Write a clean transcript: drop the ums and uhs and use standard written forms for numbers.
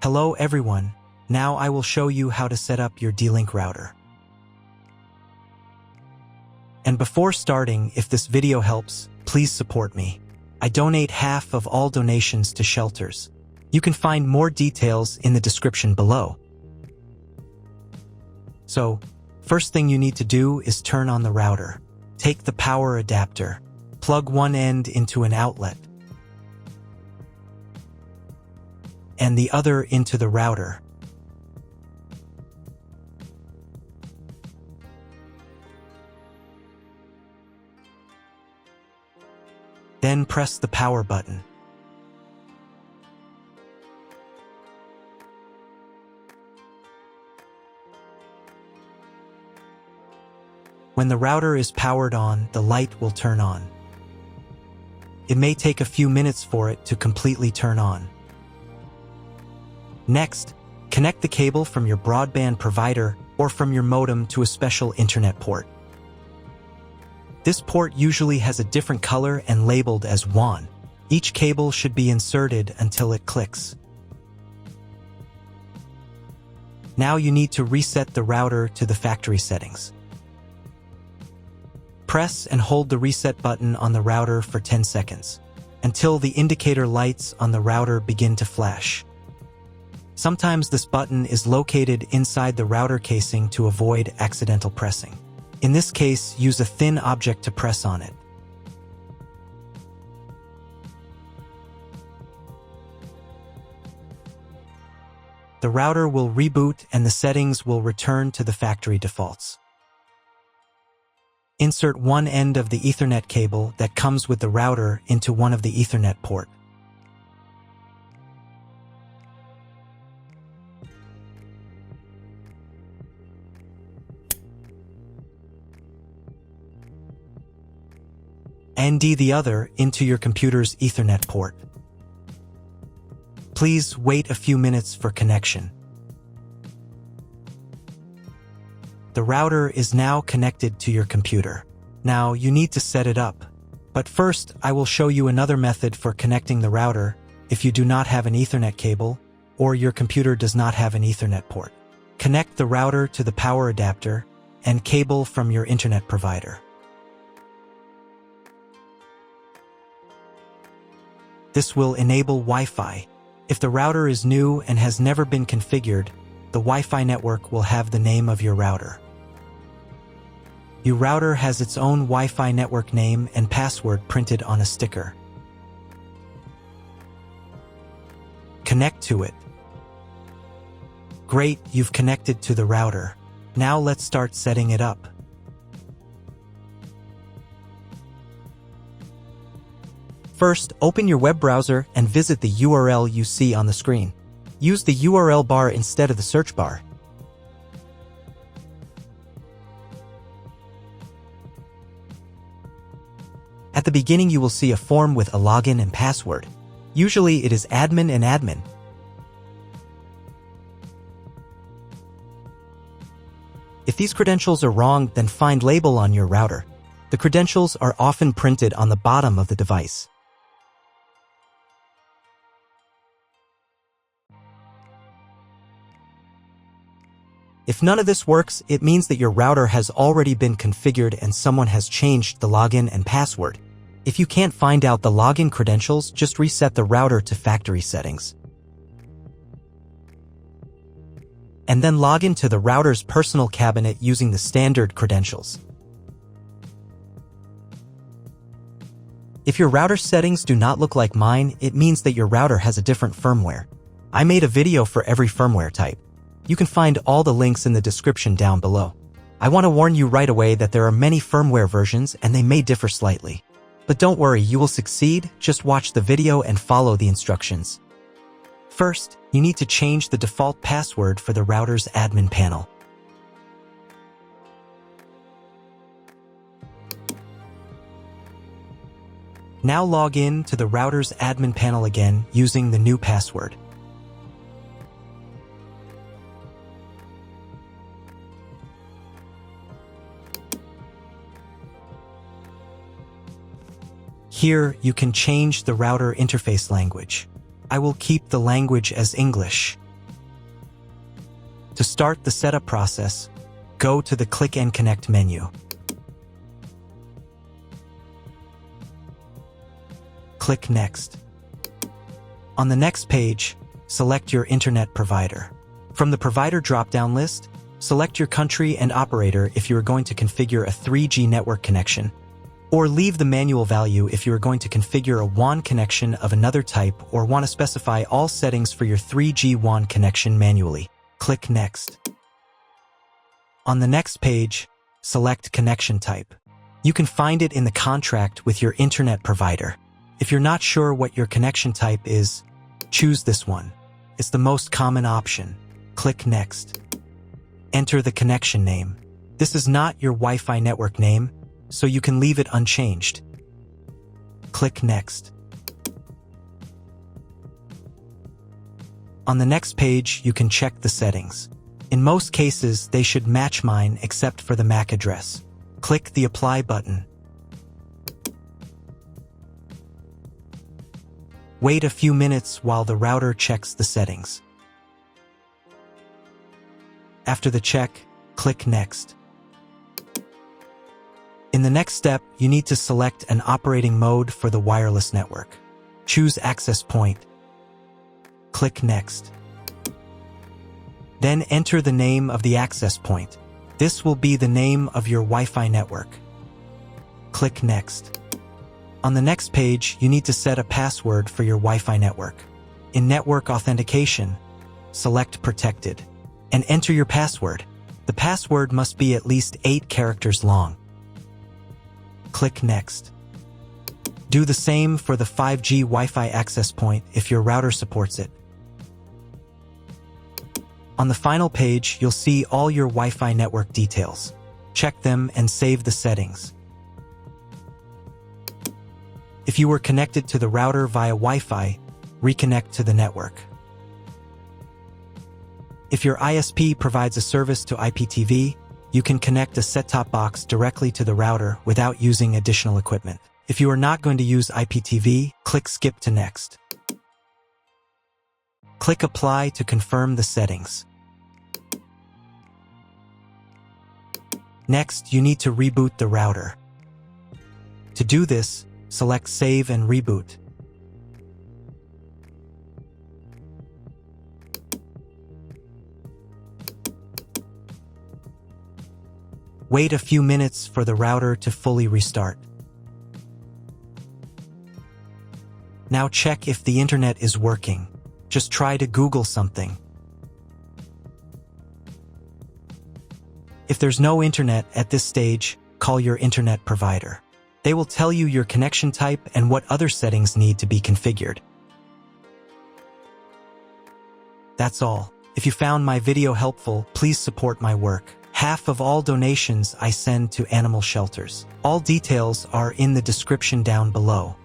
Hello everyone, now I will show you how to set up your D-Link router. And before starting, if this video helps, please support me. I donate half of all donations to shelters. You can find more details in the description below. So, first thing you need to do is turn on the router. Take the power adapter. Plug one end into an outlet and the other into the router. Then press the power button. When the router is powered on, the light will turn on. It may take a few minutes for it to completely turn on. Next, connect the cable from your broadband provider or from your modem to a special internet port. This port usually has a different color and labeled as WAN. Each cable should be inserted until it clicks. Now you need to reset the router to the factory settings. Press and hold the reset button on the router for 10 seconds, until the indicator lights on the router begin to flash. Sometimes this button is located inside the router casing to avoid accidental pressing. In this case, use a thin object to press on it. The router will reboot and the settings will return to the factory defaults. Insert one end of the Ethernet cable that comes with the router into one of the Ethernet port. And the other into your computer's Ethernet port. Please wait a few minutes for connection. The router is now connected to your computer. Now you need to set it up. But first, I will show you another method for connecting the router if you do not have an Ethernet cable or your computer does not have an Ethernet port. Connect the router to the power adapter and cable from your internet provider. This will enable Wi-Fi. If the router is new and has never been configured, the Wi-Fi network will have the name of your router. Your router has its own Wi-Fi network name and password printed on a sticker. Connect to it. Great, you've connected to the router. Now let's start setting it up. First, open your web browser and visit the URL you see on the screen. Use the URL bar instead of the search bar. At the beginning, you will see a form with a login and password. Usually, it is admin and admin. If these credentials are wrong, then find label on your router. The credentials are often printed on the bottom of the device. If none of this works, it means that your router has already been configured and someone has changed the login and password. If you can't find out the login credentials, just reset the router to factory settings. And then log into the router's personal cabinet using the standard credentials. If your router settings do not look like mine, it means that your router has a different firmware. I made a video for every firmware type. You can find all the links in the description down below. I want to warn you right away that there are many firmware versions and they may differ slightly. But don't worry, you will succeed, just watch the video and follow the instructions. First, you need to change the default password for the router's admin panel. Now log in to the router's admin panel again using the new password. Here, you can change the router interface language. I will keep the language as English. To start the setup process, go to the Click and Connect menu. Click Next. On the next page, select your internet provider. From the provider drop-down list, select your country and operator if you are going to configure a 3G network connection, or leave the manual value if you are going to configure a WAN connection of another type or want to specify all settings for your 3G WAN connection manually. Click Next. On the next page, select connection type. You can find it in the contract with your internet provider. If you're not sure what your connection type is, choose this one. It's the most common option. Click Next. Enter the connection name. This is not your Wi-Fi network name, so you can leave it unchanged. Click Next. On the next page, you can check the settings. In most cases, they should match mine except for the MAC address. Click the Apply button. Wait a few minutes while the router checks the settings. After the check, click Next. In the next step, you need to select an operating mode for the wireless network. Choose Access Point. Click Next. Then enter the name of the access point. This will be the name of your Wi-Fi network. Click Next. On the next page, you need to set a password for your Wi-Fi network. In Network Authentication, select Protected and enter your password. The password must be at least 8 characters long. Click Next. Do the same for the 5G Wi-Fi access point if your router supports it. On the final page, you'll see all your Wi-Fi network details. Check them and save the settings. If you were connected to the router via Wi-Fi, reconnect to the network. If your ISP provides a service to IPTV, you can connect a set-top box directly to the router without using additional equipment. If you are not going to use IPTV, click Skip to Next. Click Apply to confirm the settings. Next, you need to reboot the router. To do this, select Save and Reboot. Wait a few minutes for the router to fully restart. Now check if the internet is working. Just try to Google something. If there's no internet at this stage, call your internet provider. They will tell you your connection type and what other settings need to be configured. That's all. If you found my video helpful, please support my work. Half of all donations I send to animal shelters. All details are in the description down below.